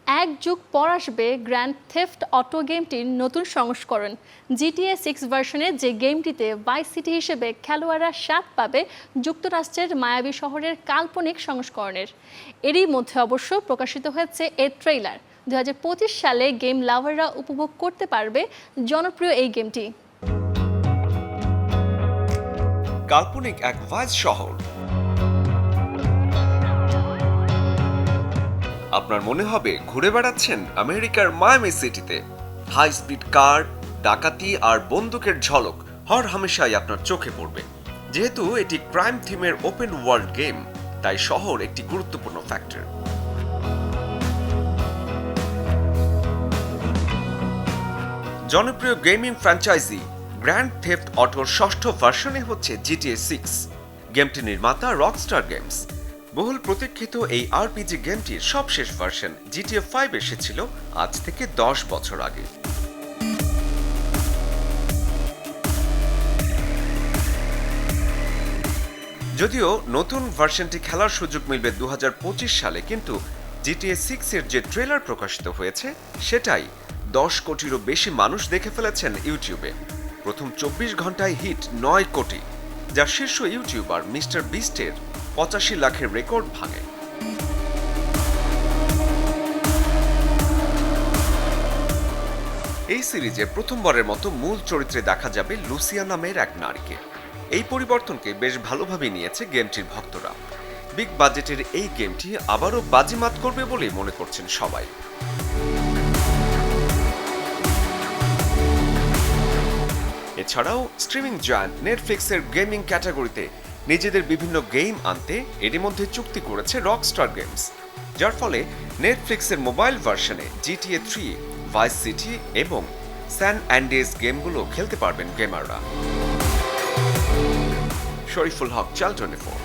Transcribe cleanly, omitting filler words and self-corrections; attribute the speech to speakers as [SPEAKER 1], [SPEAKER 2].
[SPEAKER 1] এক যুগ পর আসবে গ্র্যান্ড থেফট অটো গেমটির নতুন সংস্করণ। জিটিএ 6 ভার্সনে যে গেমটিতে ভাইস সিটি হিসেবে খেলোয়াড়রা স্বাদ পাবে যুক্তরাষ্ট্রের মায়াবী শহরের কাল্পনিক সংস্করণের। এরই মধ্যে অবশ্য প্রকাশিত হয়েছে এর ট্রেইলার। 2025 সালে গেম লাভাররা উপভোগ করতে পারবে জনপ্রিয় এই গেমটি।
[SPEAKER 2] কাল্পনিক এক ভাইস শহর। আপনার মনে হবে ঘুরে বেড়াচ্ছেন আমেরিকার মায়ামি সিটিতে। হাই স্পিড কার, ডাকাতি আর বন্দুকের ঝলক হর হামেশাই আপনার চোখে পড়বে। যেহেতু এটি ক্রাইম থিমের ওপেন ওয়ার্ল্ড গেম, তাই শহর একটি গুরুত্বপূর্ণ ফ্যাক্টর। জনপ্রিয় গেমিং ফ্র্যাঞ্চাইজি গ্র্যান্ড থেফট অটোর ষষ্ঠ ভার্সনে হচ্ছে জিটিএ 6। গেমটি নির্মাতা রকস্টার গেমস। বহুল প্রতীক্ষিত এই আরপিজি গেমটির সবশেষ ভার্সন জিটিএ 5 এসেছিল আজ থেকে 10 বছর আগে। যদিও নতুন ভার্সনটি খেলার সুযোগ মিলবে 2025 সালে, কিন্তু জিটিএ 6 এর যে ট্রেলার প্রকাশিত হয়েছে সেটাই 10 কোটিরও বেশি মানুষ দেখে ফেলেছেন ইউটিউবে। প্রথম 24 ঘন্টায় হিট 9 কোটি, যা শীর্ষ ইউটিউবার মিস্টার বিস্টের 85 লাখের রেকর্ড ভাঙে। এই সিরিজে প্রথমবারের মতো মূল চরিত্রে দেখা যাবে লুসিয়া নামের এক নারীকে। এই পরিবর্তনকে বেশ ভালোভাবে নিয়েছে গেমটির ভক্তরা। বিগ বাজেটের এই গেমটি আবারও বাজিমাত করবে বলেই মনে করছেন সবাই। এছাড়াও স্ট্রিমিং জায়ান্ট নেটফ্লিক্সের গেমিং ক্যাটাগরিতে নিজেদের বিভিন্ন গেম আনতে এরই মধ্যে চুক্তি করেছে রকস্টার গেমস, যার ফলে নেটফ্লিক্সের মোবাইল ভার্সনে জিটিএ 3, ভাইস সিটি এবং স্যান অ্যান্ড্রেস গেমগুলো খেলতে পারবেন গেমাররা। শরীফুল হক, চ্যানেল 24।